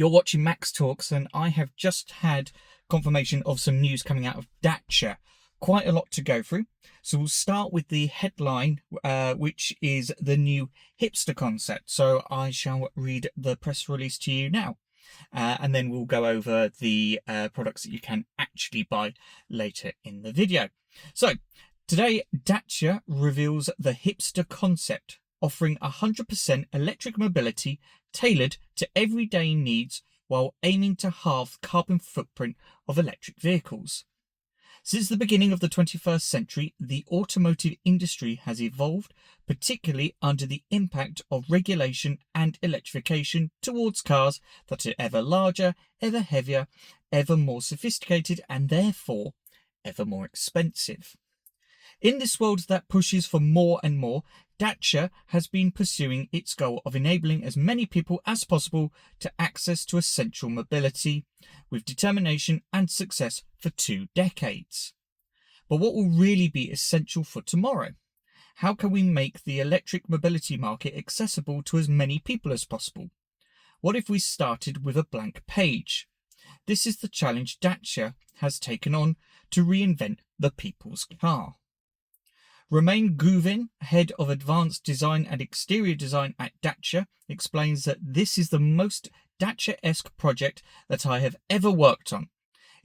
You're watching Max Talks, and I have just had confirmation of some news coming out of Dacia. Quite a lot to go through. So we'll start with the headline, which is the new hipster concept. So I shall read the press release to you now. And then we'll go over the products that you can actually buy later in the video. So today, Dacia reveals the hipster concept, offering 100% electric mobility tailored to everyday needs while aiming to halve the carbon footprint of electric vehicles. Since the beginning of the 21st century, the automotive industry has evolved, particularly under the impact of regulation and electrification, towards cars that are ever larger, ever heavier, ever more sophisticated, and therefore ever more expensive. In this world that pushes for more and more, Dacia has been pursuing its goal of enabling as many people as possible to access to essential mobility, with determination and success for 2 decades. But what will really be essential for tomorrow? How can we make the electric mobility market accessible to as many people as possible? What if we started with a blank page? This is the challenge Dacia has taken on to reinvent the people's car. Romain Gouvin, head of advanced design and exterior design at Dacia, explains that this is the most Dacia-esque project that I have ever worked on.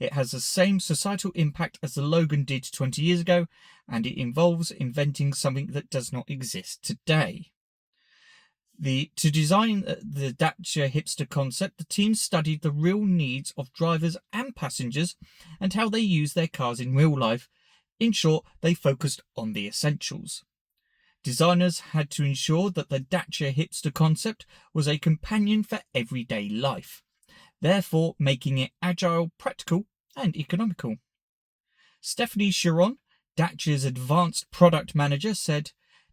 It has the same societal impact as the Logan did 20 years ago, and it involves inventing something that does not exist today. To design the Dacia hipster concept, the team studied the real needs of drivers and passengers and how they use their cars in real life. In short, they focused on the essentials. Designers had to ensure that the Dacia hipster concept was a companion for everyday life, therefore making it agile, practical, and economical. Stephanie Chiron, Dacia's advanced product manager, said,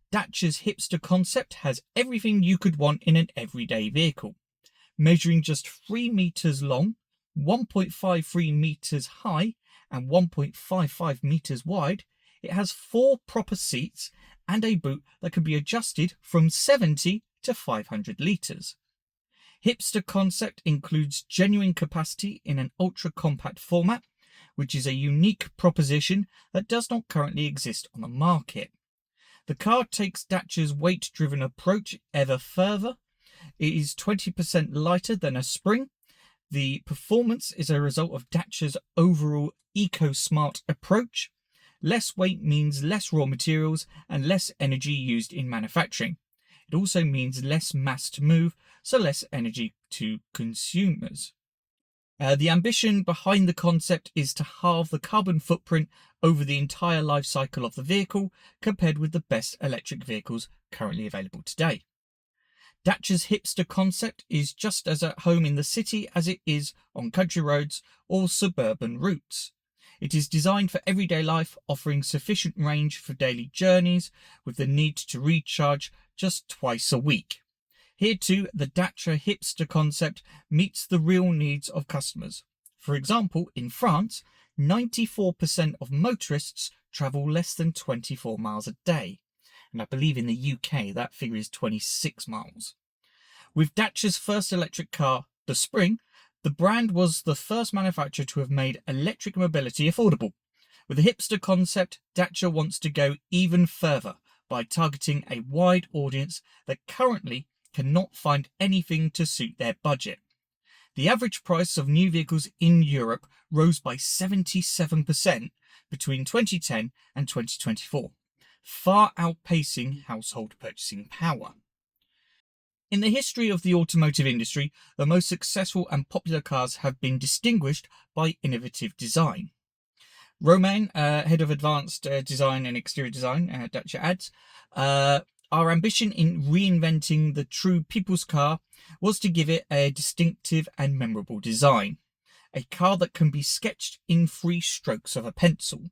"Dacia's hipster concept has everything you could want in an everyday vehicle. Measuring just 3 meters long, 1.53 meters high, and 1.55 meters wide, it has 4 proper seats and a boot that can be adjusted from 70 to 500 litres. Hipster concept includes genuine capacity in an ultra-compact format, which is a unique proposition that does not currently exist on the market. The car takes Dacia's weight-driven approach ever further. It is 20% lighter than a Spring. The performance is a result of Dacia's overall eco-smart approach. Less weight means less raw materials and less energy used in manufacturing. It also means less mass to move, so less energy to consumers. The ambition behind the concept is to halve the carbon footprint over the entire life cycle of the vehicle compared with the best electric vehicles currently available today. Dacia's hipster concept is just as at home in the city as it is on country roads or suburban routes. It is designed for everyday life, offering sufficient range for daily journeys with the need to recharge just twice a week. Here too, the Dacia hipster concept meets the real needs of customers. For example, in France, 94% of motorists travel less than 24 miles a day. And I believe in the UK that figure is 26 miles. With Dacia's first electric car, the Spring, the brand was the first manufacturer to have made electric mobility affordable. With the hipster concept, Dacia wants to go even further by targeting a wide audience that currently cannot find anything to suit their budget. The average price of new vehicles in Europe rose by 77% between 2010 and 2024. Far outpacing household purchasing power. In the history of the automotive industry, the most successful and popular cars have been distinguished by innovative design. Romain, head of advanced design and exterior design at Dacia, adds, our ambition in reinventing the true people's car was to give it a distinctive and memorable design, a car that can be sketched in 3 strokes of a pencil.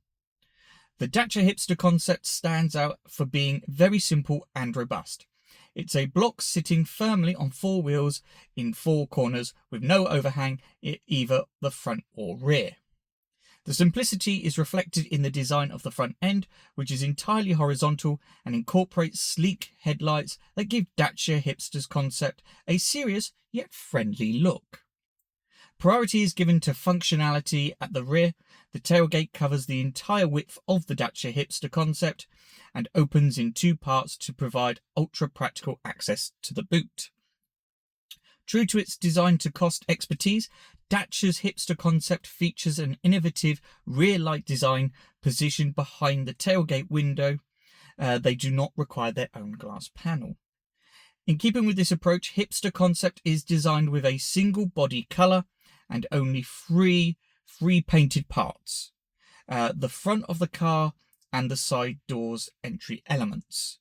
The Dacia hipster concept stands out for being very simple and robust. It's a block sitting firmly on 4 wheels in 4 corners with no overhang in either the front or rear. The simplicity is reflected in the design of the front end, which is entirely horizontal and incorporates sleek headlights that give Dacia hipster's concept a serious yet friendly look. Priority is given to functionality at the rear. The tailgate covers the entire width of the Dacia Hipster concept and opens in two parts to provide ultra-practical access to the boot. True to its design to cost expertise, Dacia's Hipster concept features an innovative rear light design positioned behind the tailgate window. They do not require their own glass panel. In keeping with this approach, Hipster concept is designed with a single body colour and only three painted parts: the front of the car and the side doors entry elements.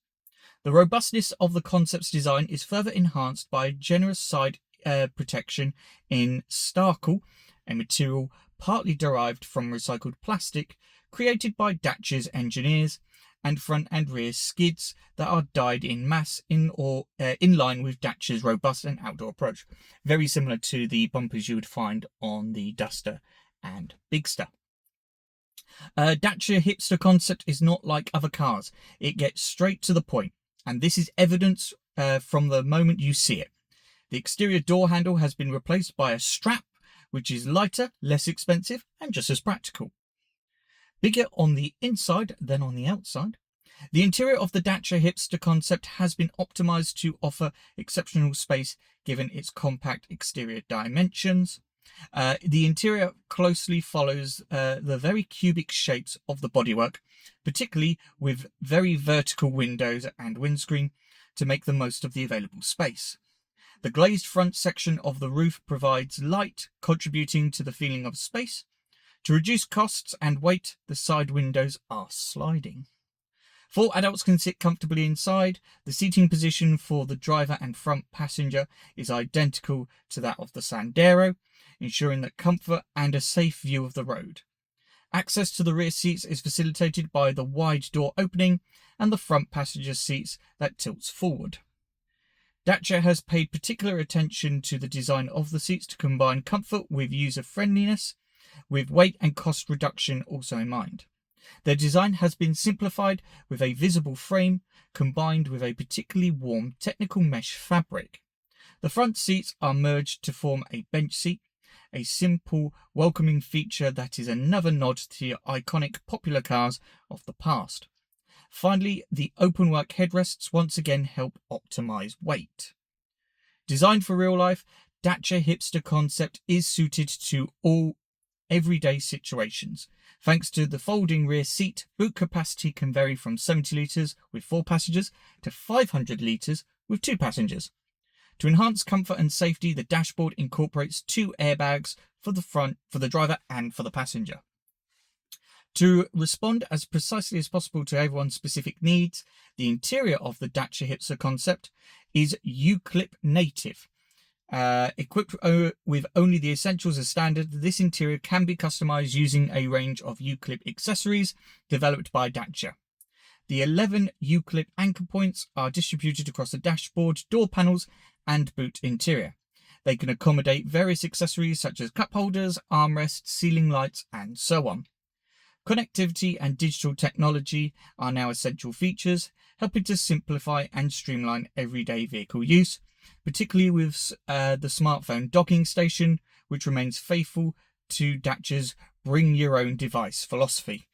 The robustness of the concept's design is further enhanced by a generous side protection in Starkle, a material partly derived from recycled plastic created by Dacia's engineers, and front and rear skids that are dyed in mass in line with Dacia's robust and outdoor approach. Very similar to the bumpers you would find on the Duster and Bigster. Dacia Hipster concept is not like other cars. It gets straight to the point, and this is evidence from the moment you see it. The exterior door handle has been replaced by a strap, which is lighter, less expensive, and just as practical. Bigger on the inside than on the outside. The interior of the Dacia Hipster concept has been optimized to offer exceptional space given its compact exterior dimensions. The interior closely follows the very cubic shapes of the bodywork, particularly with very vertical windows and windscreen to make the most of the available space. The glazed front section of the roof provides light, contributing to the feeling of space. To reduce costs and weight, the side windows are sliding. 4 adults can sit comfortably inside. The seating position for the driver and front passenger is identical to that of the Sandero, ensuring that comfort and a safe view of the road. Access to the rear seats is facilitated by the wide door opening and the front passenger seats that tilts forward. Dacia has paid particular attention to the design of the seats to combine comfort with user-friendliness, with weight and cost reduction also in mind. Their design has been simplified with a visible frame combined with a particularly warm technical mesh fabric. The front seats are merged to form a bench seat, a simple, welcoming feature that is another nod to your iconic popular cars of the past. Finally, the openwork headrests once again help optimize weight. Designed for real life, Dacia Hipster concept is suited to all everyday situations. Thanks to the folding rear seat, boot capacity can vary from 70 litres with 4 passengers to 500 litres with 2 passengers. To enhance comfort and safety, the dashboard incorporates 2 airbags for the driver and for the passenger. To respond as precisely as possible to everyone's specific needs, the interior of the Dacia Hipster concept is YouClip native. Equipped with only the essentials as standard, this interior can be customized using a range of YouClip accessories developed by Dacia. The 11 YouClip anchor points are distributed across the dashboard, door panels, and boot interior. They can accommodate various accessories such as cup holders, armrests, ceiling lights, and so on. Connectivity and digital technology are now essential features, helping to simplify and streamline everyday vehicle use, particularly with the smartphone docking station, which remains faithful to Dacia's bring your own device philosophy.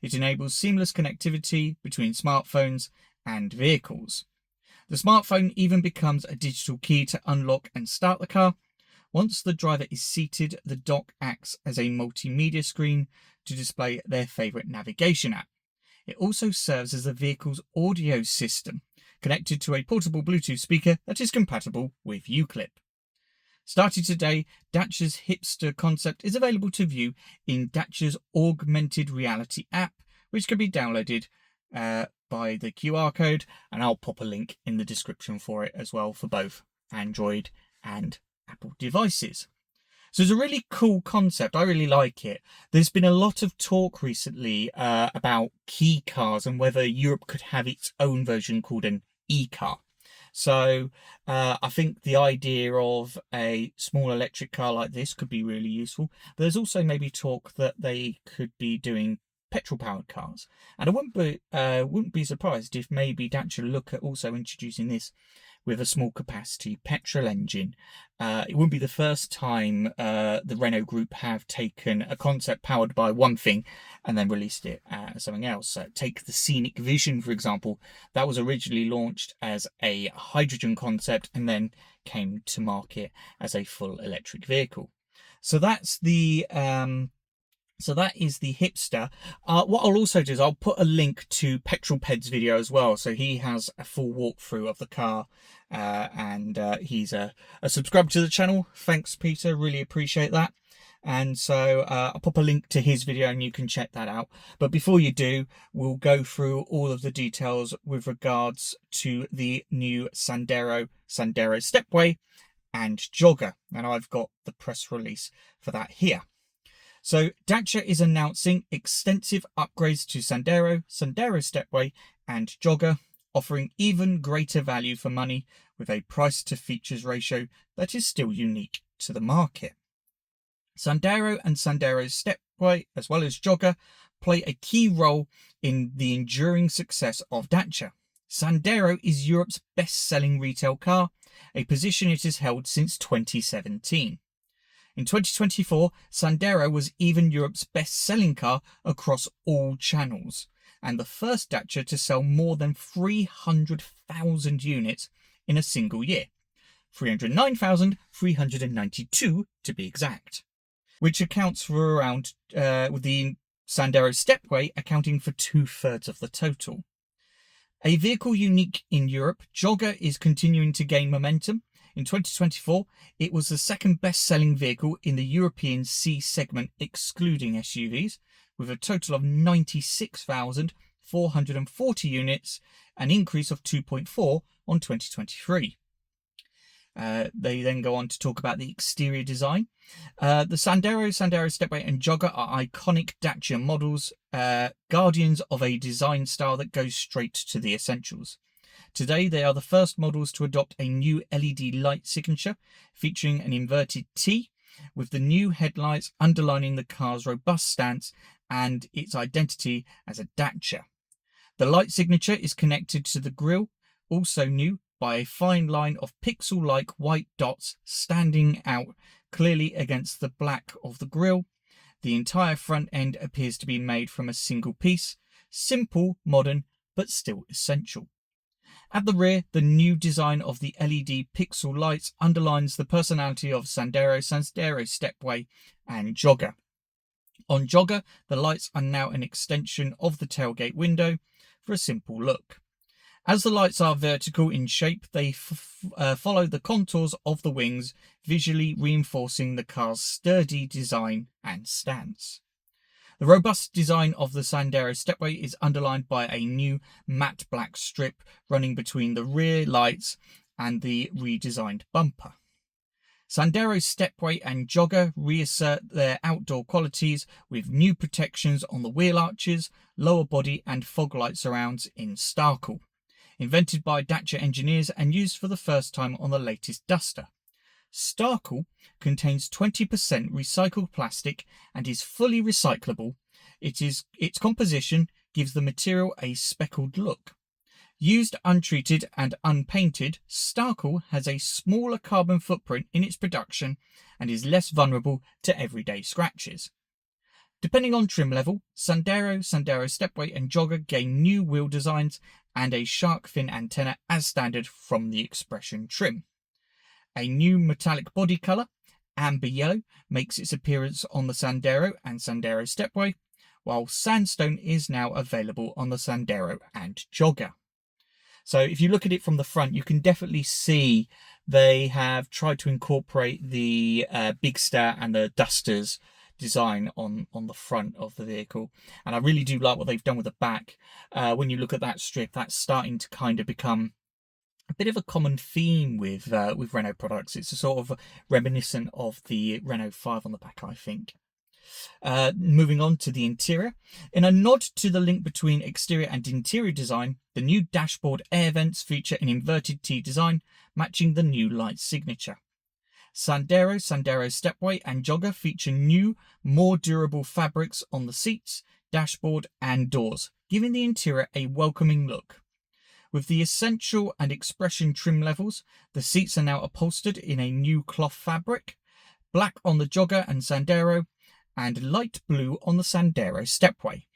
It enables seamless connectivity between smartphones and vehicles. The smartphone even becomes a digital key to unlock and start the car. Once the driver is seated, the dock acts as a multimedia screen to display their favourite navigation app. It also serves as the vehicle's audio system, connected to a portable Bluetooth speaker that is compatible with YouClip. Starting today, Dacia's Hipster concept is available to view in Dacia's augmented reality app, which can be downloaded by the QR code, and I'll pop a link in the description for it as well for both Android and Apple devices. So it's a really cool concept. I really like it. There's been a lot of talk recently about key cars and whether Europe could have its own version called an e-car. So I think the idea of a small electric car like this could be really useful. But there's also maybe talk that they could be doing petrol-powered cars. And I wouldn't be surprised if maybe Dacia look at also introducing this with a small capacity petrol engine. It wouldn't be the first time the Renault Group have taken a concept powered by one thing and then released it as something else. Take the Scenic Vision, for example. That was originally launched as a hydrogen concept and then came to market as a full electric vehicle. So that's the so that is the Hipster. What I'll also do is I'll put a link to Petrol Ped's video as well. So he has a full walkthrough of the car, and he's a subscriber to the channel. Thanks, Peter. Really appreciate that. And so I'll pop a link to his video and you can check that out. But before you do, we'll go through all of the details with regards to the new Sandero Stepway and Jogger. And I've got the press release for that here. So Dacia is announcing extensive upgrades to Sandero Stepway and Jogger, offering even greater value for money with a price to features ratio that is still unique to the market. Sandero and Sandero Stepway, as well as Jogger, play a key role in the enduring success of Dacia. Sandero is Europe's best-selling retail car, a position it has held since 2017. In 2024, Sandero was even Europe's best-selling car across all channels, and the first Dacia to sell more than 300,000 units in a single year. 309,392 to be exact, which accounts for around, with the Sandero Stepway accounting for 2/3 of the total. A vehicle unique in Europe, Jogger is continuing to gain momentum. In 2024, it was the second best-selling vehicle in the European C segment, excluding SUVs, with a total of 96,440 units, an increase of 2.4 on 2023. They then go on to talk about the exterior design. The Sandero Stepway and Jogger are iconic Dacia models, guardians of a design style that goes straight to the essentials. Today, they are the first models to adopt a new LED light signature featuring an inverted T, with the new headlights underlining the car's robust stance and its identity as a Dacia. The light signature is connected to the grille, also new, by a fine line of pixel-like white dots standing out clearly against the black of the grille. The entire front end appears to be made from a single piece, simple, modern, but still essential. At the rear, the new design of the LED pixel lights underlines the personality of Sandero Stepway and Jogger. On Jogger, the lights are now an extension of the tailgate window for a simple look. As the lights are vertical in shape, they follow the contours of the wings, visually reinforcing the car's sturdy design and stance. The robust design of the Sandero Stepway is underlined by a new matte black strip running between the rear lights and the redesigned bumper. Sandero Stepway and Jogger reassert their outdoor qualities with new protections on the wheel arches, lower body and fog light surrounds in Starkle, invented by Dacia engineers and used for the first time on the latest Duster. Starkle contains 20% recycled plastic and is fully recyclable. Its composition gives the material a speckled look. Used untreated and unpainted, Starkle has a smaller carbon footprint in its production and is less vulnerable to everyday scratches. Depending on trim level, Sandero Stepway and Jogger gain new wheel designs and a shark fin antenna as standard from the Expression trim. A new metallic body colour, amber yellow, makes its appearance on the Sandero and Sandero Stepway, while sandstone is now available on the Sandero and Jogger. So if you look at it from the front, you can definitely see they have tried to incorporate the Bigster and the Dusters design on the front of the vehicle, and I really do like what they've done with the back. When you look at that strip, that's starting to kind of become a bit of a common theme with Renault products. It's a sort of reminiscent of the Renault 5 on the back, I think. Moving on to the interior. In a nod to the link between exterior and interior design, the new dashboard air vents feature an inverted T design, matching the new light signature. Sandero Stepway and Jogger feature new, more durable fabrics on the seats, dashboard and doors, giving the interior a welcoming look. With the Essential and Expression trim levels, the seats are now upholstered in a new cloth fabric, black on the Jogger and Sandero, and light blue on the Sandero Stepway.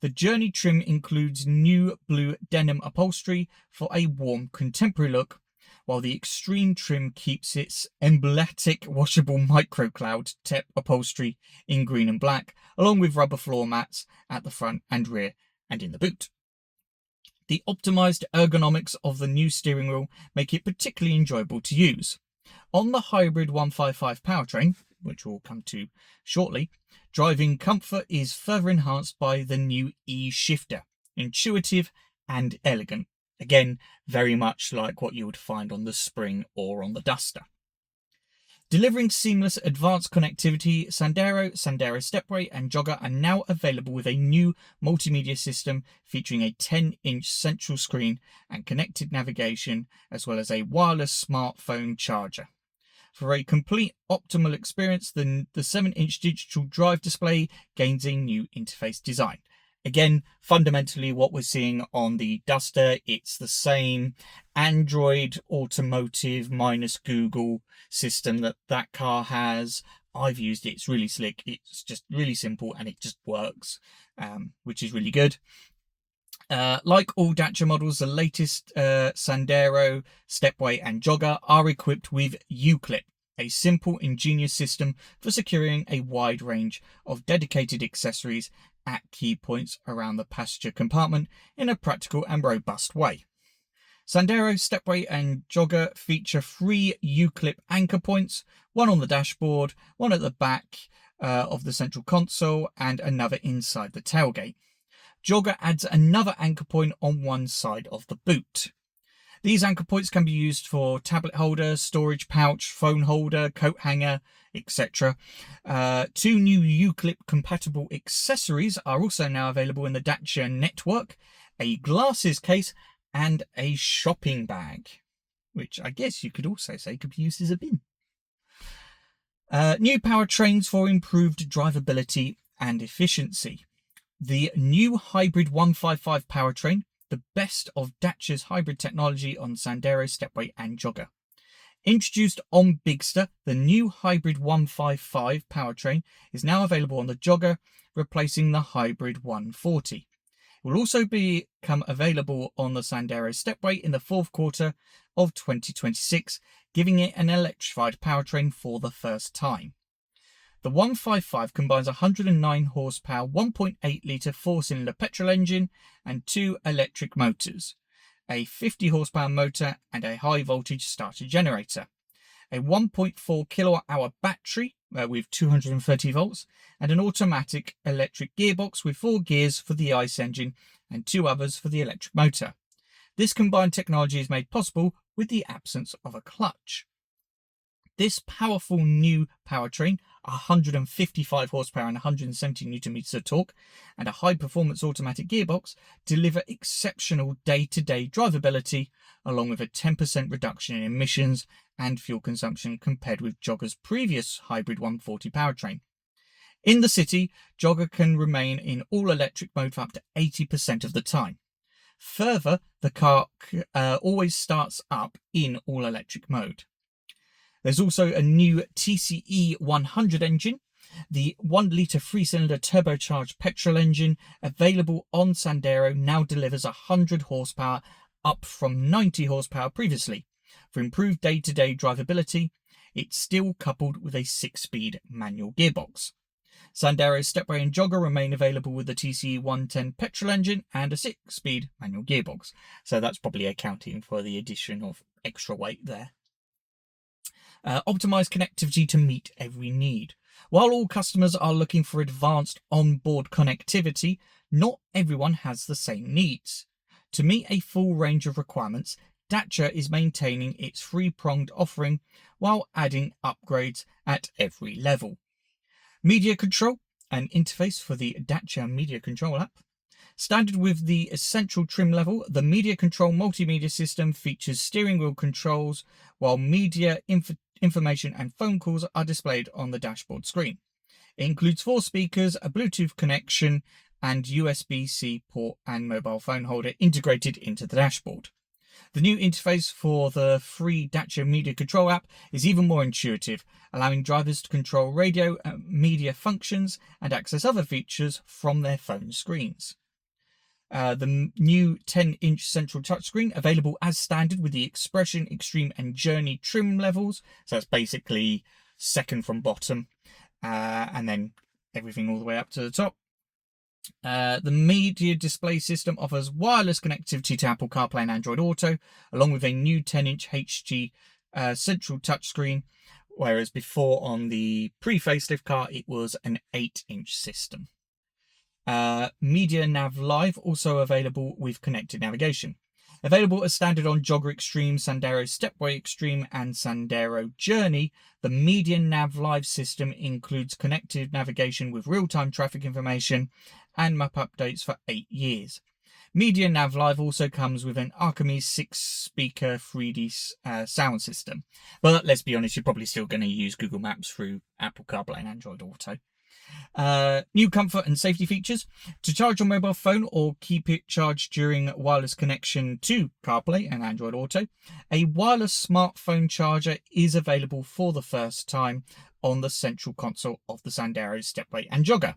The Journey trim includes new blue denim upholstery for a warm contemporary look, while the Extreme trim keeps its emblematic washable microcloud tep upholstery in green and black, along with rubber floor mats at the front and rear and in the boot. The optimised ergonomics of the new steering wheel make it particularly enjoyable to use. On the hybrid 155 powertrain, which we'll come to shortly, driving comfort is further enhanced by the new E-shifter, intuitive and elegant. Again, very much like what you would find on the Spring or on the Duster. Delivering seamless advanced connectivity, Sandero Stepway and Jogger are now available with a new multimedia system featuring a 10-inch central screen and connected navigation, as well as a wireless smartphone charger. For a complete optimal experience, the 7-inch digital drive display gains a new interface design. Again, fundamentally what we're seeing on the Duster, it's the same Android Automotive minus Google system that car has. I've used it, it's really slick, it's just really simple and it just works, which is really good. Like all Dacia models, the latest Sandero, Stepway and Jogger are equipped with YouClip, a simple, ingenious system for securing a wide range of dedicated accessories at key points around the passenger compartment in a practical and robust way. Sandero, Stepway and Jogger feature 3 YouClip anchor points, one on the dashboard, one at the back of the central console and another inside the tailgate. Jogger adds another anchor point on one side of the boot. These anchor points can be used for tablet holder, storage pouch, phone holder, coat hanger, etc. 2 new YouClip compatible accessories are also now available in the Dacia network: a glasses case and a shopping bag, which I guess you could also say could be used as a bin. New powertrains for improved drivability and efficiency. The new hybrid 155 powertrain, the best of Dacia's hybrid technology on Sandero, Stepway and Jogger. Introduced on Bigster, the new hybrid 155 powertrain is now available on the Jogger, replacing the hybrid 140. It will also become available on the Sandero Stepway in the fourth quarter of 2026, giving it an electrified powertrain for the first time. The 155 combines a 109 horsepower 1.8 litre 4-cylinder petrol engine and 2 electric motors, a 50 horsepower motor and a high voltage starter generator, a 1.4 kilowatt hour battery with 230 volts, and an automatic electric gearbox with 4 gears for the ICE engine and 2 others for the electric motor. This combined technology is made possible with the absence of a clutch. This powerful new powertrain, 155 horsepower and 170 newton meters of torque, and a high-performance automatic gearbox deliver exceptional day-to-day drivability, along with a 10% reduction in emissions and fuel consumption compared with Jogger's previous hybrid 140 powertrain. In the city, Jogger can remain in all-electric mode for up to 80% of the time. Further, the car always starts up in all-electric mode. There's also a new TCE 100 engine, the 1 litre 3-cylinder turbocharged petrol engine available on Sandero now delivers 100 horsepower, up from 90 horsepower previously. For improved day-to-day drivability, it's still coupled with a 6-speed manual gearbox. Sandero Stepway and Jogger remain available with the TCE 110 petrol engine and a 6-speed manual gearbox, so that's probably accounting for the addition of extra weight there. Optimized connectivity to meet every need. While all customers are looking for advanced onboard connectivity, not everyone has the same needs. To meet a full range of requirements, Dacia is maintaining its 3-pronged offering while adding upgrades at every level. Media control, an interface for the Dacia Media Control app. Standard with the Essential trim level, the Media Control multimedia system features steering wheel controls, while media information and phone calls are displayed on the dashboard screen. It includes 4 speakers, a Bluetooth connection, and USB-C port and mobile phone holder integrated into the dashboard. The new interface for the free Dacia Media Control app is even more intuitive, allowing drivers to control radio and media functions and access other features from their phone screens. The new 10-inch central touchscreen available as standard with the Expression, Extreme and Journey trim levels. So that's basically second from bottom and then everything all the way up to the top. The media display system offers wireless connectivity to Apple CarPlay and Android Auto, along with a new 10-inch HD central touchscreen, whereas before on the pre-facelift car it was an 8-inch system. Media Nav Live also available with connected navigation. Available as standard on Jogger Extreme, Sandero Stepway Extreme and Sandero Journey, the Media Nav Live system includes connected navigation with real-time traffic information and map updates for 8 years. Media Nav Live also comes with an Archimedes 6-speaker 3D sound system. But let's be honest, you're probably still going to use Google Maps through Apple CarPlay and Android Auto. New comfort and safety features. To charge your mobile phone or keep it charged during wireless connection to CarPlay and Android Auto, a wireless smartphone charger is available for the first time on the central console of the Sandero Stepway and Jogger.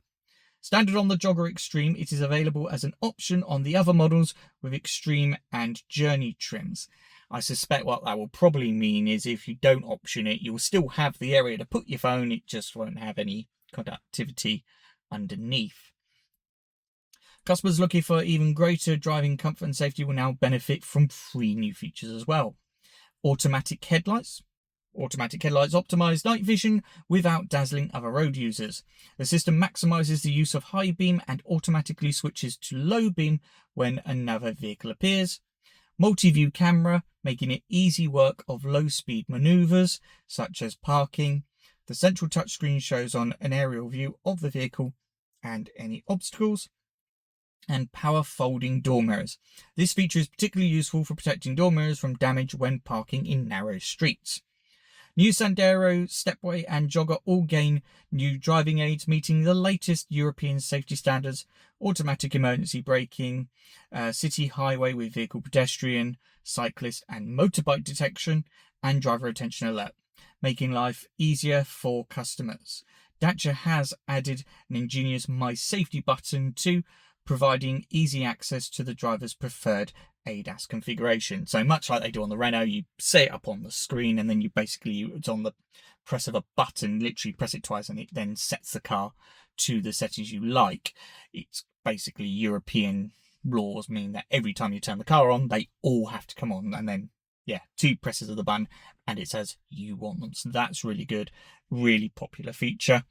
Standard on the Jogger Extreme, it is available as an option on the other models with Extreme and Journey trims. I suspect what that will probably mean is if you don't option it, you'll still have the area to put your phone, it just won't have any conductivity underneath. Customers looking for even greater driving comfort and safety will now benefit from 3 new features as well. Automatic headlights. Automatic headlights optimize night vision without dazzling other road users. The system maximizes the use of high beam and automatically switches to low beam when another vehicle appears. Multi-view camera, making it easy work of low-speed maneuvers such as parking. The central touchscreen shows on an aerial view of the vehicle and any obstacles. And power folding door mirrors. This feature is particularly useful for protecting door mirrors from damage when parking in narrow streets. New Sandero, Stepway and Jogger all gain new driving aids meeting the latest European safety standards, automatic emergency braking, city highway with vehicle pedestrian, cyclist and motorbike detection, and driver attention alert, making life easier for customers. Dacia has added an ingenious My Safety button too, providing easy access to the driver's preferred ADAS configuration. So much like they do on the Renault, you set it up on the screen and then it's on the press of a button, literally press it twice and it then sets the car to the settings you like. It's basically European laws, meaning that every time you turn the car on, they all have to come on, and then 2 presses of the button and it says you want them. So that's really good, really popular feature.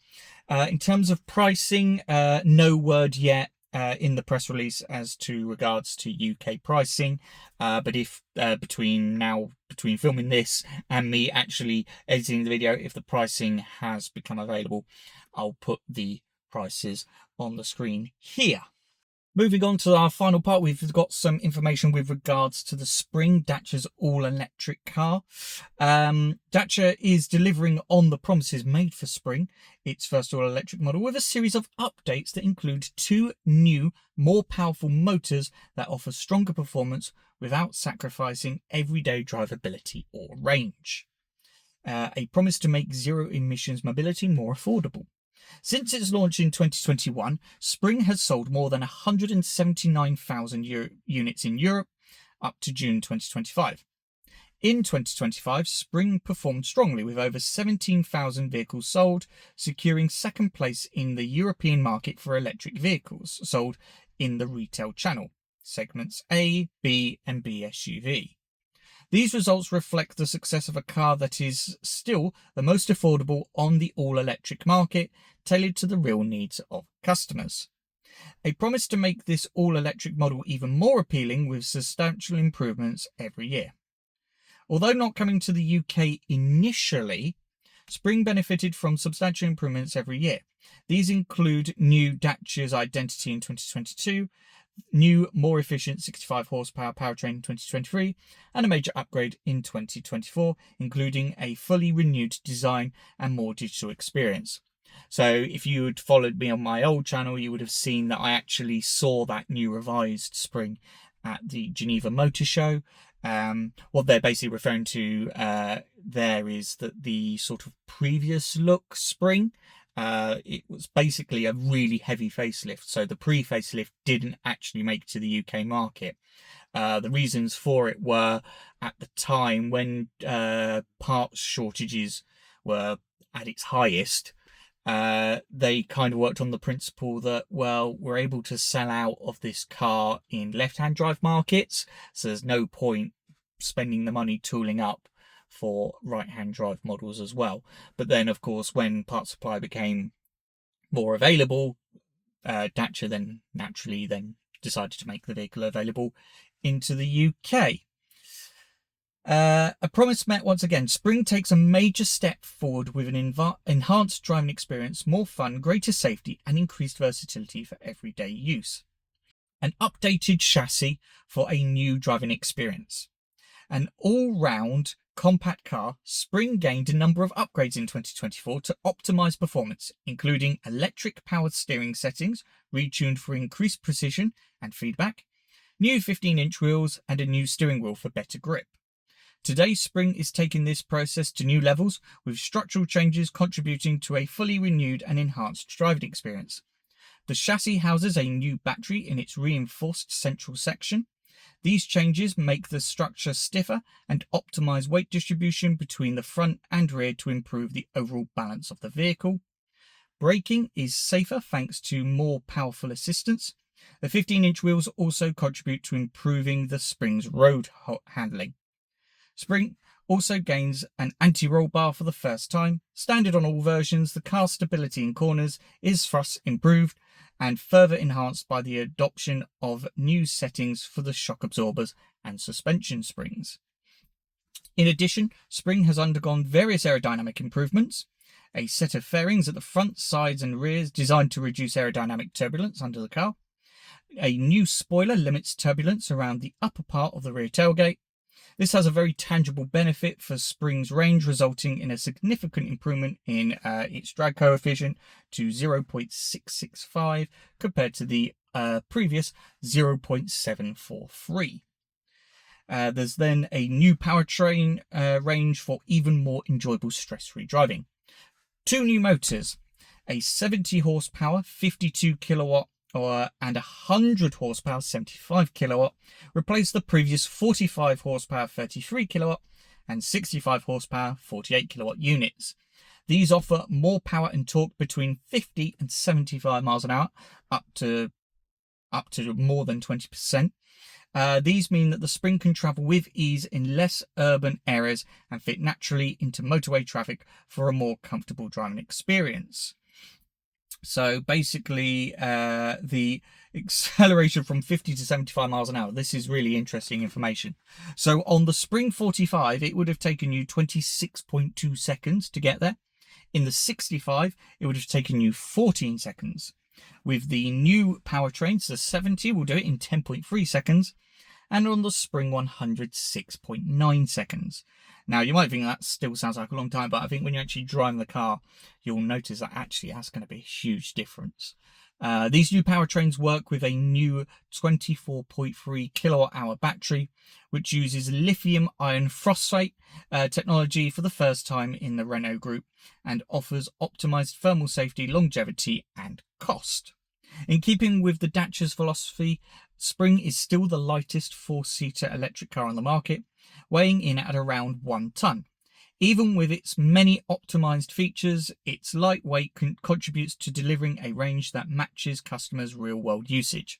In terms of pricing, no word yet in the press release as to regards to UK pricing, but if between filming this and me actually editing the video, if the pricing has become available, I'll put the prices on the screen here. Moving on to our final part, we've got some information with regards to the Spring, Dacia's all-electric car. Dacia is delivering on the promises made for Spring, its first all-electric model, with a series of updates that include 2 new, more powerful motors that offer stronger performance without sacrificing everyday drivability or range. A promise to make zero-emissions mobility more affordable. Since its launch in 2021, Spring has sold more than 179,000 units in Europe up to June 2025. In 2025, Spring performed strongly with over 17,000 vehicles sold, securing second place in the European market for electric vehicles sold in the retail channel, segments A, B and B SUV. These results reflect the success of a car that is still the most affordable on the all-electric market, tailored to the real needs of customers. A promise to make this all-electric model even more appealing with substantial improvements every year. Although not coming to the UK initially, Spring benefited from substantial improvements every year. These include new Dacia's Identity in 2022, new, more efficient 65 horsepower powertrain in 2023, and a major upgrade in 2024, including a fully renewed design and more digital experience. So if you had followed me on my old channel, you would have seen that I actually saw that new revised spring at the Geneva Motor Show. What they're basically referring to there is that the sort of previous look spring, it was basically a really heavy facelift. So the pre-facelift didn't actually make it to the UK market. The reasons for it were, at the time when parts shortages were at its highest, they kind of worked on the principle that, well, we're able to sell out of this car in left-hand drive markets, so there's no point spending the money tooling up for right-hand drive models as well. But then, of course, when part supply became more available, Dacia then naturally decided to make the vehicle available into the UK. A promise met once again. Spring takes a major step forward with an enhanced driving experience, more fun, greater safety, and increased versatility for everyday use. An updated chassis for a new driving experience. An all-round compact car, Spring gained a number of upgrades in 2024 to optimize performance, including electric powered steering settings, retuned for increased precision and feedback, new 15-inch wheels, and a new steering wheel for better grip. Today, Spring is taking this process to new levels, with structural changes contributing to a fully renewed and enhanced driving experience. The chassis houses a new battery in its reinforced central section. These changes make the structure stiffer and optimize weight distribution between the front and rear to improve the overall balance of the vehicle. Braking is safer thanks to more powerful assistance. The 15-inch wheels also contribute to improving the Spring's road handling. Spring also gains an anti-roll bar for the first time. Standard on all versions, the car stability in corners is thus improved and further enhanced by the adoption of new settings for the shock absorbers and suspension springs. In addition, Spring has undergone various aerodynamic improvements. A set of fairings at the front, sides and rears designed to reduce aerodynamic turbulence under the car. A new spoiler limits turbulence around the upper part of the rear tailgate. This has a very tangible benefit for Spring's range, resulting in a significant improvement in its drag coefficient to 0.665 compared to the previous 0.743. There's then a new powertrain range for even more enjoyable stress-free driving. Two new motors, a 70 horsepower 52 kilowatt and 100 horsepower 75 kilowatt, replace the previous 45 horsepower 33 kilowatt and 65 horsepower 48 kilowatt units. These offer more power and torque between 50 and 75 miles an hour, up to more than 20%. These mean that the Spring can travel with ease in less urban areas and fit naturally into motorway traffic for a more comfortable driving experience. So basically, the acceleration from 50 to 75 miles an hour, this is really interesting information. So on the Spring 45, it would have taken you 26.2 seconds to get there. In the 65, it would have taken you 14 seconds. With the new powertrains, the 70 will do it in 10.3 seconds. And on the Spring 100, 6.9 seconds. Now, you might think that still sounds like a long time, but I think when you actually drive the car, you'll notice that actually that's going to be a huge difference. These new powertrains work with a new 24.3 kilowatt hour battery, which uses lithium iron phosphate technology for the first time in the Renault group and offers optimized thermal safety, longevity, and cost. In keeping with the Dacia's philosophy, Spring is still the lightest four-seater electric car on the market, weighing in at around 1 ton. Even with its many optimized features, its lightweight contributes to delivering a range that matches customers' real-world usage.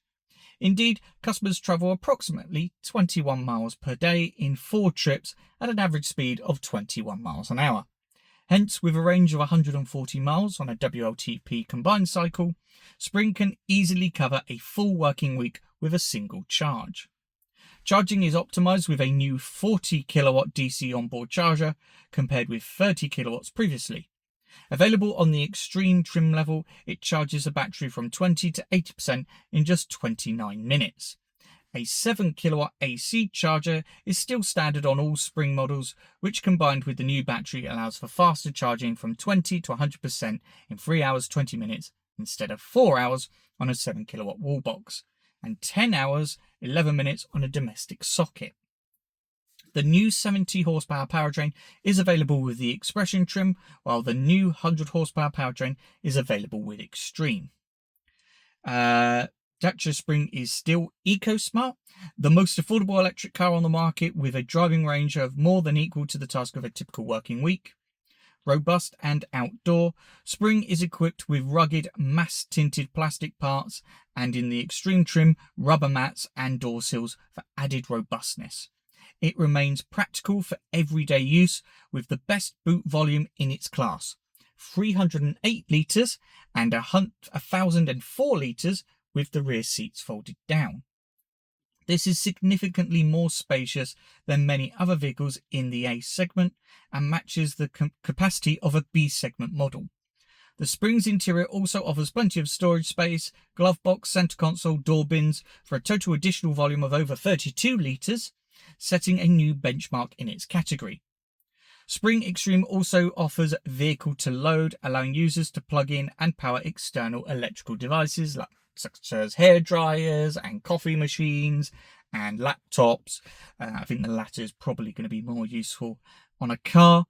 Indeed, customers travel approximately 21 miles per day in 4 trips at an average speed of 21 miles an hour. Hence, with a range of 140 miles on a WLTP combined cycle, Spring can easily cover a full working week with a single charge. Charging is optimized with a new 40 kilowatt DC onboard charger compared with 30 kilowatts previously. Available on the extreme trim level, it charges a battery from 20 to 80% in just 29 minutes. A 7 kilowatt AC charger is still standard on all Spring models, which combined with the new battery allows for faster charging from 20 to 100% in 3 hours 20 minutes instead of 4 hours on a 7 kilowatt wall box, and 10 hours 11 minutes on a domestic socket. The new 70 horsepower powertrain is available with the Expression trim, while the new 100 horsepower powertrain is available with Extreme. Dacia Spring is still eco-smart, the most affordable electric car on the market with a driving range of more than equal to the task of a typical working week. Robust and outdoor, Spring is equipped with rugged mass-tinted plastic parts and in the Extreme trim, rubber mats and door sills for added robustness. It remains practical for everyday use with the best boot volume in its class, 308 litres and 1,004 litres with the rear seats folded down. This is significantly more spacious than many other vehicles in the A segment and matches the capacity of a B segment model. The Spring's interior also offers plenty of storage space, glove box, centre console, door bins for a total additional volume of over 32 litres, setting a new benchmark in its category. Spring Extreme also offers vehicle to load, allowing users to plug in and power external electrical devices such as hair dryers and coffee machines and laptops. I think the latter is probably going to be more useful on a car.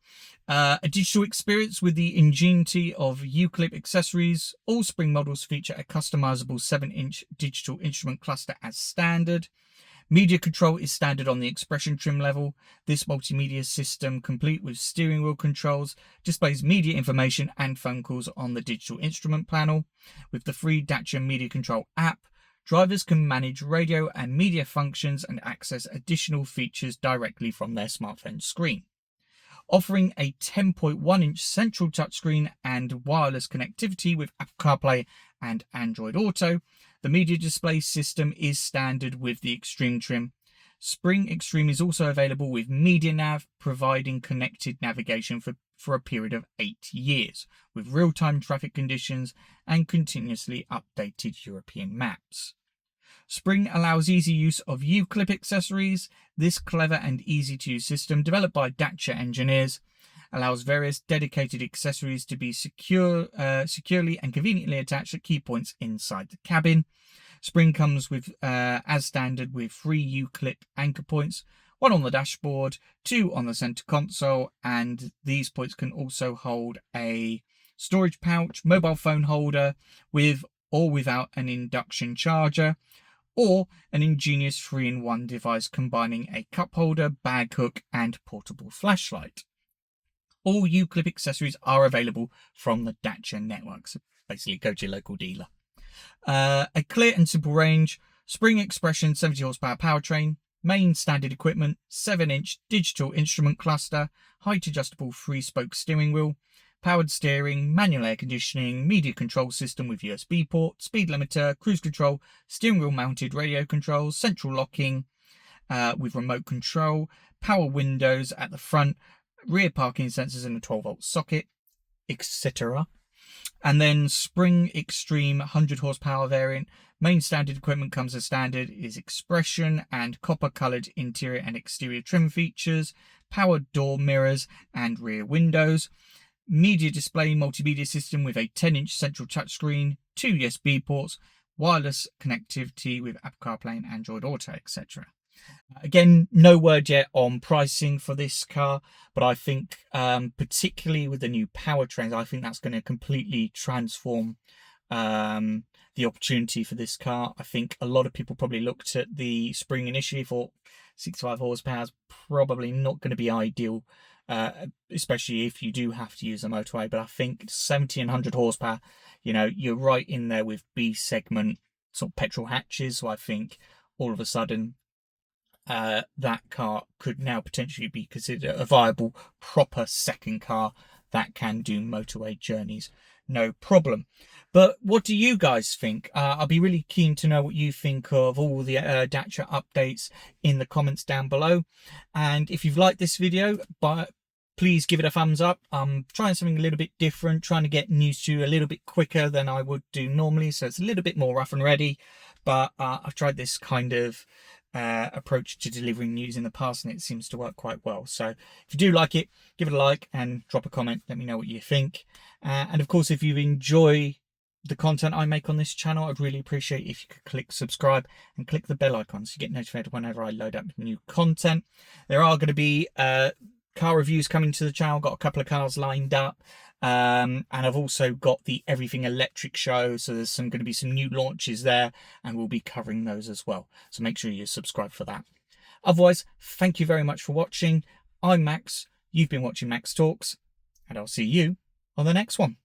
A digital experience with the ingenuity of YouClip accessories. All Spring models feature a customizable 7-inch digital instrument cluster as standard. Media control is standard on the Expression trim level. This multimedia system, complete with steering wheel controls, displays media information and phone calls on the digital instrument panel. With the free Dacia Media Control app, drivers can manage radio and media functions and access additional features directly from their smartphone screen. Offering a 10.1-inch central touchscreen and wireless connectivity with Apple CarPlay and Android Auto, the media display system is standard with the Extreme trim. Spring Extreme is also available with MediaNav, providing connected navigation for a period of 8 years, with real-time traffic conditions and continuously updated European maps. Spring allows easy use of YouClip accessories. This clever and easy-to-use system, developed by Dacia engineers, allows various dedicated accessories to be securely and conveniently attached at key points inside the cabin. Spring comes with, as standard, with 3 YouClip anchor points, 1 on the dashboard, 2 on the center console, and these points can also hold a storage pouch, mobile phone holder with or without an induction charger, or an ingenious 3-in-1 device combining a cup holder, bag hook, and portable flashlight. All YouClip accessories are available from the Dacia network, so basically go to your local dealer. A clear and simple range, Spring Expression 70 horsepower powertrain, main standard equipment, 7-inch digital instrument cluster, height adjustable 3-spoke steering wheel, powered steering, manual air conditioning, media control system with USB port, speed limiter, cruise control, steering wheel mounted radio controls, central locking with remote control, power windows at the front, rear parking sensors in a 12-volt socket, etc. And then Spring Extreme 100 horsepower variant. Main standard equipment comes as standard, is Expression and copper coloured interior and exterior trim features, powered door mirrors and rear windows, media display multimedia system with a 10-inch central touchscreen, 2 USB ports, wireless connectivity with Apple CarPlay and Android Auto, etc. Again, no word yet on pricing for this car, but I think particularly with the new powertrains, I think that's going to completely transform the opportunity for this car. I think a lot of people probably looked at the Spring initially, thought 65 horsepower is probably not going to be ideal, especially if you do have to use a motorway. But I think 70 and 100 horsepower, you know, you're right in there with B segment sort of petrol hatches. So I think all of a sudden that car could now potentially be considered a viable, proper second car that can do motorway journeys no problem. But what do you guys think? I'll be really keen to know what you think of all the Dacia updates in the comments down below. And if you've liked this video, please give it a thumbs up. I'm trying something a little bit different, trying to get news to you a little bit quicker than I would do normally, so it's a little bit more rough and ready. but I've tried this kind of approach to delivering news in the past, and it seems to work quite well. So if you do like it, give it a like and drop a comment. Let me know what you think. And of course, if you enjoy the content I make on this channel, I'd really appreciate if you could click subscribe and click the bell icon so you get notified whenever I load up new content. There are going to be car reviews coming to the channel. Got a couple of cars lined up, and I've also got the Everything Electric show, so there's going to be some new launches there, and we'll be covering those as well, so make sure you subscribe for that. Otherwise, thank you very much for watching. I'm Max, you've been watching Max Talks, and I'll see you on the next one.